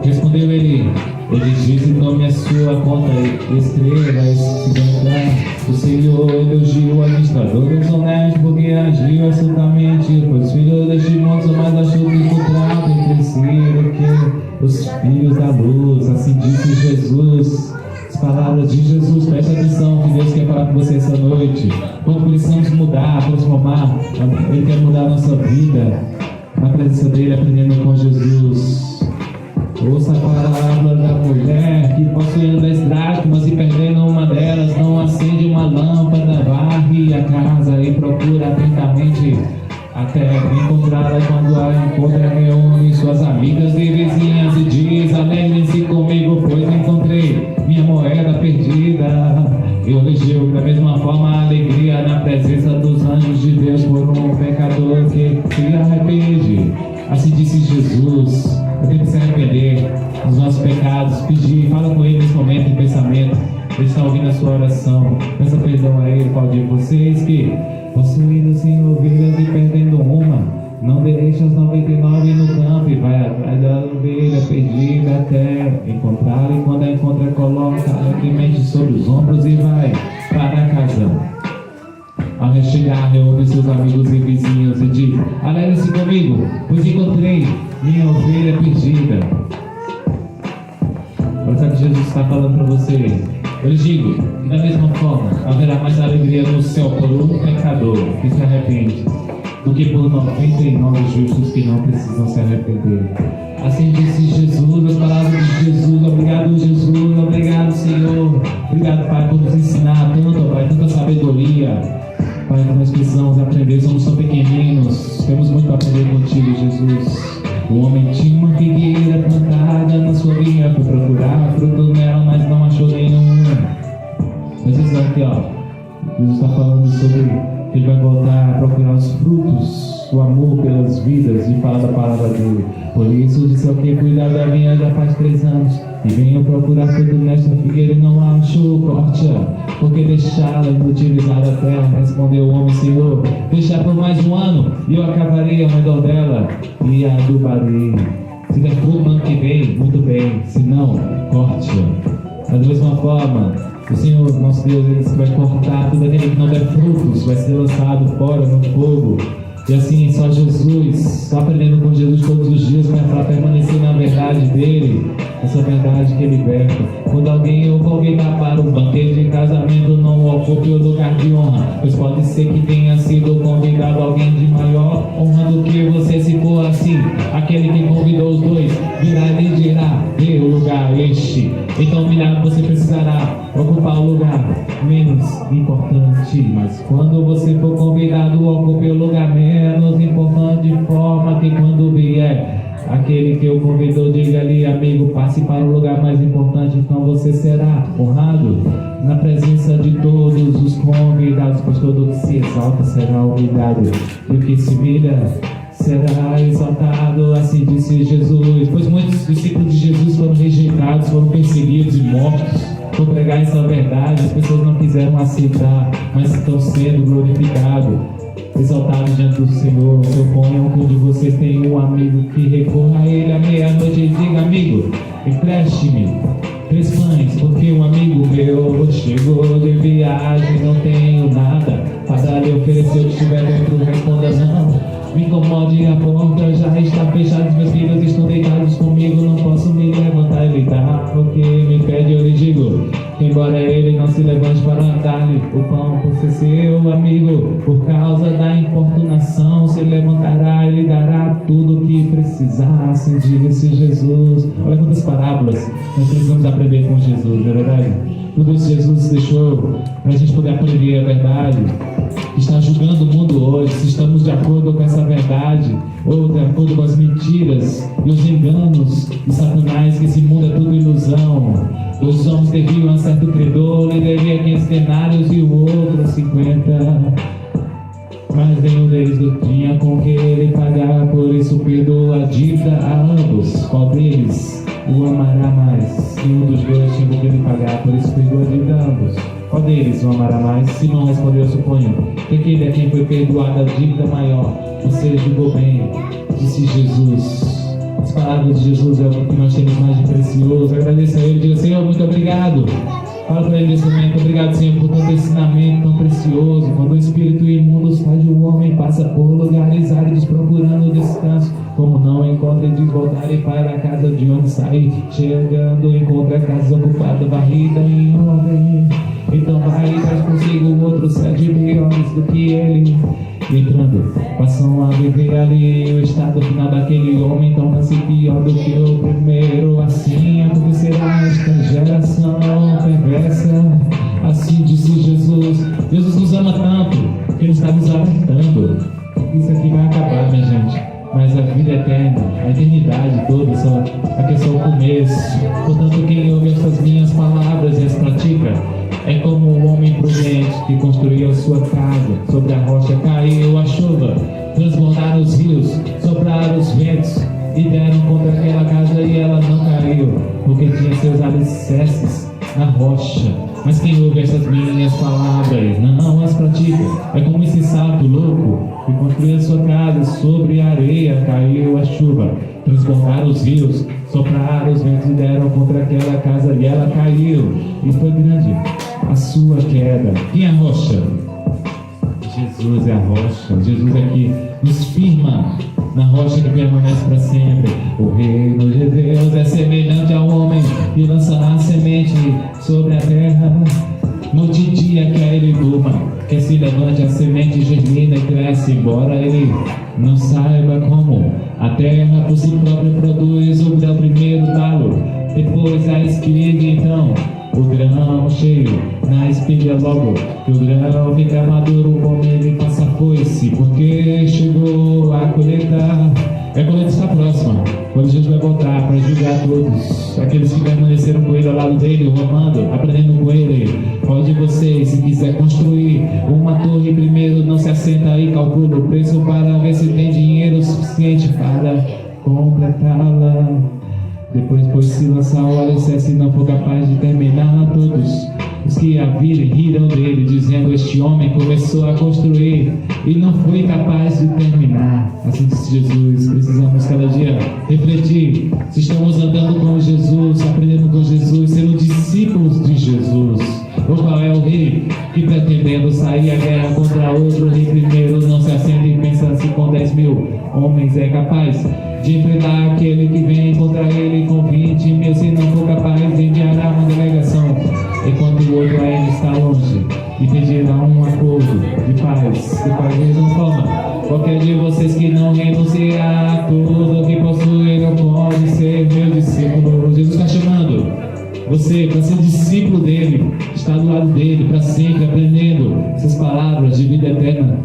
Respondeu ele disse: tome a sua conta e escreva 50. O Senhor elogiou o administrador desonesto, porque agiu astutamente, pois filhos deste mundo são mais astutos que o trato entre si do que os filhos da luz. Assim disse Jesus. As palavras de Jesus, preste atenção, que Deus quer falar com você essa noite. Como precisamos mudar, transformar. Ele quer mudar a nossa vida na presença dele, aprendendo com Jesus. Ouça a palavra da mulher que possuindo 10 dracmas e perdendo uma delas, não acende uma lâmpada, varre a casa e procura atentamente até encontrá-la. Quando a encontra, reúne suas amigas e vizinhas e diz: alegrem-se comigo, pois encontrei minha moeda perdida. Eu elegeu da mesma forma a alegria na presença dos anjos de Deus por um pecador que se arrepende. Assim disse Jesus. Eu tenho que se arrepender dos nossos pecados, pedir, fala com Ele nesse momento de pensamento. Ele está ouvindo a sua oração. Peça perdão a Ele. Pode dizer: vocês que possuindo sem ovelhas e perdendo uma, não deixe as 99 no campo e vai atrás da ovelha perdida até encontrá-la. E quando a encontra, coloca alegremente sobre os ombros e vai para casa. Ao chegar, reúne seus amigos e vizinhos e diz: alegre-se comigo, pois encontrei minha ovelha perdida. Olha só que Jesus está falando para você. Eu lhes digo que da mesma forma haverá mais alegria no céu por um pecador que se arrepende do que por 99 justos que não precisam se arrepender. Assim disse Jesus, as palavras de Jesus. Obrigado, Jesus, obrigado, Senhor. Obrigado, Pai, por nos ensinar tanto, Pai, tanta sabedoria. Pai, que nós precisamos aprender, somos tão pequeninos, temos muito a aprender contigo, Jesus. O homem tinha uma figueira plantada na sua vinha, foi procurar fruto nela, mas não achou nenhum. Mas isso aqui, ó, Jesus está falando sobre que Ele vai voltar a procurar os frutos, o amor pelas vidas, e fala da palavra dele. Por isso disse ao que cuidar da vinha já faz 3 anos, e venho procurar tudo nesta figueira e não acho, corte-a, porque deixá-la inutilizada a terra. Respondeu o homem: Senhor, deixa por mais 1 ano, e eu acabarei ao redor dela e a adubarei. Se der fruto no ano que vem, muito bem, se não, corte-a. Da mesma forma, o Senhor, nosso Deus, Ele vai cortar tudo aquele que não der frutos, vai ser lançado fora no fogo. E assim, só Jesus, só aprendendo com Jesus todos os dias, para permanecer na verdade dele, essa verdade que ele liberta. Quando alguém o convidar para um banquete de casamento, não ocupe o lugar de honra, pois pode ser que tenha sido convidado alguém de maior honra do que você. Se for assim, aquele que convidou os 2 virá e lhe dirá: dê o lugar este. Então, você precisará ocupar o lugar menos importante. Mas quando você for convidado, ocupe o lugar menos importante, de forma que quando vier aquele que o convidou, diga-lhe: amigo, passe para o lugar mais importante. Então você será honrado na presença de todos os convidados, pois todo que se exalta será humilhado, e o que se humilha será exaltado. Assim disse Jesus. Pois muitos discípulos de Jesus foram rejeitados, foram perseguidos e mortos por pregar essa verdade. As pessoas não quiseram aceitar, mas estão sendo glorificados, exaltados diante do Senhor. Suponham que um de vocês tem um amigo que recorra a ele à meia-noite e diga: amigo, empreste-me 3 pães, porque um amigo meu chegou de viagem, não tenho nada para lhe oferecer. Se estiver dentro, responda: não. Me incomode, a porta já está fechada, os meus filhos estão deitados comigo, não posso me levantar e lhe dar, porque me pede, eu lhe digo, embora ele não se levante para dar-lhe o pão por ser seu amigo, por causa da importunação, se levantará e lhe dará tudo o que precisar. Assim disse Jesus. Olha quantas parábolas nós precisamos aprender com Jesus, não é verdade? Tudo isso Jesus deixou para a gente poder aprender a verdade. Está julgando o mundo hoje, se estamos de acordo com essa verdade ou de acordo com as mentiras e os enganos de Satanás, que esse mundo é tudo ilusão. Os homens deviam a certo credor, ele devia 500 denários e o outro 50. Mas nenhum deles não tinha com que ele pagar, por isso perdoa a dívida a ambos. Qual deles o amará mais? Nenhum dos 2 tinha com que ele pagar, por isso perdoa a dívida a ambos. Qual deles o amará mais? Simão respondeu: suponho que aquele a quem foi perdoada a dívida maior. Você julgou bem, disse Jesus. As palavras de Jesus é o que nós temos mais de precioso. Agradeça a Ele, diga: Senhor, muito obrigado. Fala para Ele nesse momento: obrigado, Senhor, por tanto ensinamento tão precioso. Quando o espírito imundo sai de um homem, passa por lugares áridos procurando descanso, como não encontra, e diz: voltarem para a casa de onde saí. Chegando, encontra a casa ocupada, varrida em ordem. Então vai e traz consigo outros 7 melhores do que ele. Entrando, passam a viver ali. O estado final daquele homem torna-se pior do que o primeiro. Assim acontecerá nesta geração perversa. Assim disse Jesus. Jesus nos ama tanto que Ele está nos alertando. Isso aqui vai acabar, minha gente, mas a vida eterna, a eternidade toda, aqui é só o começo. Portanto, quem ouve essas minhas palavras e as pratica é como um homem prudente que construiu a sua casa sobre a rocha. Caiu a chuva, transbordaram os rios, sopraram os ventos e deram contra aquela casa, e ela não caiu, porque tinha seus alicerces na rocha. Mas quem ouve essas minhas palavras não as pratica é como esse sábio louco que construiu a sua casa sobre a areia. Caiu a chuva, transbordaram os rios, sopraram os ventos e deram contra aquela casa, e ela caiu, e foi grande a sua queda. Quem é a rocha? Jesus é a rocha. Jesus é que nos firma na rocha que permanece para sempre. O reino de Deus é semelhante ao homem que lança a semente sobre a terra. Noite e dia quer ele durma, quer se levante, a semente germina e cresce, embora ele não saiba como. A terra por si própria produz o primeiro talo, depois a espiga, então o grão cheio na espiga logo, que o grão fica maduro, como ele passa a foice, porque chegou a colheita. A colheita está próxima, quando Jesus vai voltar para julgar todos aqueles que permaneceram com ele ao lado dele, romando, aprendendo com ele. Qual de vocês, se quiser construir uma torre, primeiro não se assenta e calcula o preço para ver se tem dinheiro suficiente para completá-la. Depois, pois, se lançar o alicerce e não for capaz de terminar, todos os que a virem riram dele, dizendo: este homem começou a construir e não foi capaz de terminar. Assim disse Jesus. Precisamos cada dia refletir se estamos andando com Jesus, aprendendo com Jesus, sendo discípulos de Jesus, ou qual é o rei que, pretendendo sair a guerra contra outro rei primeiro, não se assenta e pensa se com 10.000 homens é capaz de enfrentar aquele que vem contra ele com 20.000, se não for capaz de enviar uma delegação, enquanto o outro ainda está longe, e pedirá um acordo de paz, de paz de não forma. Qualquer de vocês que não renunciar a tudo que possui não pode ser meu discípulo. Jesus está chamando você para ser discípulo dele, estar do lado dele para sempre, aprendendo essas palavras de vida eterna.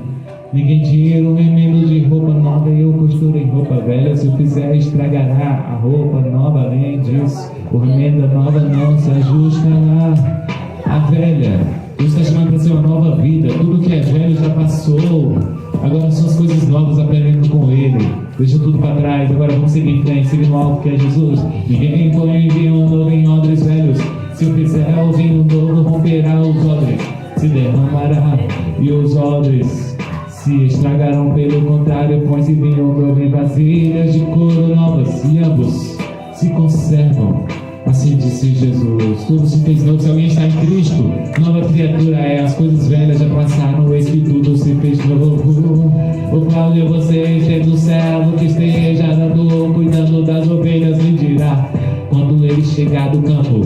Ninguém tira um remendo de roupa nova e eu costuro em roupa velha. Se eu fizer, estragará a roupa nova. Além disso, o remendo da nova não se ajustará à velha. Deus está chamando para ser uma nova vida. Tudo que é velho já passou. Agora são as coisas novas, aprendendo com ele. Deixa tudo para trás, agora vamos seguir em frente, seguir no alto que é Jesus. Ninguém põe vinho novo em odres velhos. Se eu fizer o vinho novo, romperá os odres, se derramará e os odres se estragarão. Pelo contrário, põe-se vinho novo em vasilhas de couro novas, e ambos se conservam. Assim disse Jesus. Tudo se fez novo. Se alguém está em Cristo, nova criatura é. As coisas velhas já passaram, eis que tudo se fez novo. O qual de vocês, tendo servo que esteja dando ou cuidando das ovelhas, lhe dirá, quando ele chegar do campo: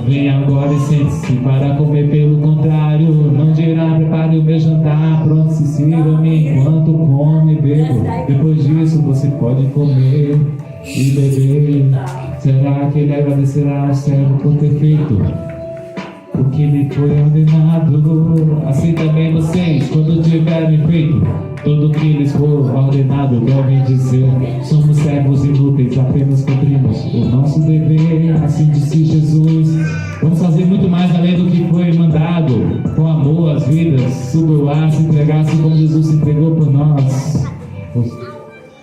venha agora e sente-se para comer. Pelo contrário, não dirá: prepare o meu jantar, pronto, se sirva-me enquanto come e bebo. Depois disso você pode comer e beber. Será que ele agradecerá ao servo por ter feito o que lhe foi ordenado? Assim também vocês, quando tiverem feito tudo o que lhes for ordenado, devem dizer: somos servos inúteis, apenas cumprimos o nosso dever. Assim disse Jesus. Vamos fazer muito mais além do que foi mandado. Com amor as vidas, sudoar, se entregasse como Jesus se entregou por nós.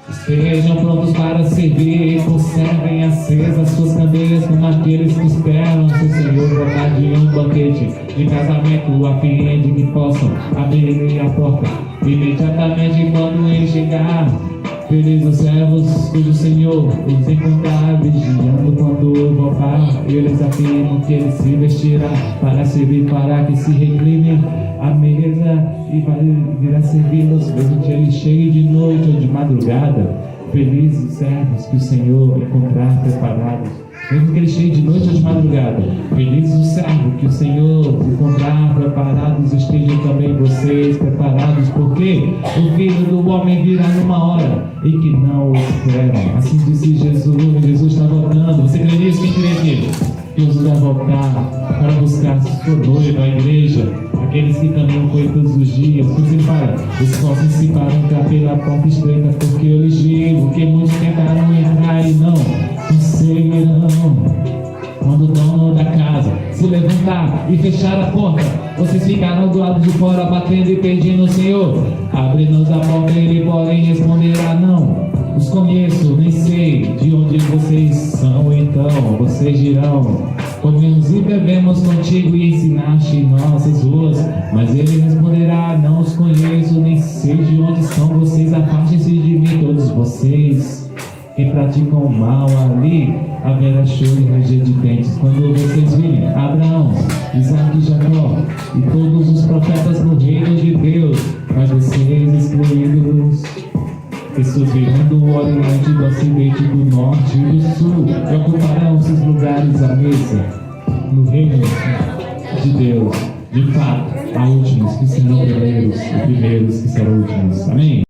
Estejam prontos para servir e conservem acesas suas candeias, como aqueles que esperam seu Senhor voltar de um banquete de casamento, a fim de que possam abrir a porta imediatamente quando ele chegar. Felizes os servos cujo Senhor os encontrar vigiando quando voltar. Eles afirmam que ele se vestirá para servir, para que se recline à mesa e virá servi-los, mesmo que ele chegue de noite ou de madrugada. Felizes os servos que o Senhor encontrar preparados, mesmo que ele chegue de noite ou de madrugada. Felizes o servo que o Senhor encontrar preparados, estejam também vocês preparados, porque o Filho do Homem virá numa hora em que não o esperam. Assim disse Jesus. Jesus está voltando. Você crê nisso? Quem crê nele? Jesus vai voltar para buscar sua noiva, a igreja, aqueles que caminham com ele todos os dias. Você fala: esforcem se para entrar pela porta estreita, porque eu lhes digo que muitos tentarão entrar e não conseguirão. Quando o dono da casa se levantar e fechar a porta, vocês ficarão do lado de fora batendo e pedindo: Senhor, abre-nos a porta. Ele, porém, responderá: não os conheço, nem sei de onde vocês são. Então vocês dirão: comemos e bebemos contigo e ensinaste em nossas ruas. Mas ele responderá: não os conheço, nem sei de onde são vocês. Afastem-se de mim, todos vocês que praticam o mal. Ali haverá choro e ranger de dentes, quando vocês virem Abraão, Isaque e Jacó e todos os profetas no reino de Deus, mas vocês excluídos. Pessoas virando do Oriente, do Ocidente, do Norte e do Sul, e ocuparão seus lugares à mesa no reino de Deus. De fato, há últimos que serão primeiros e primeiros que serão últimos. Amém?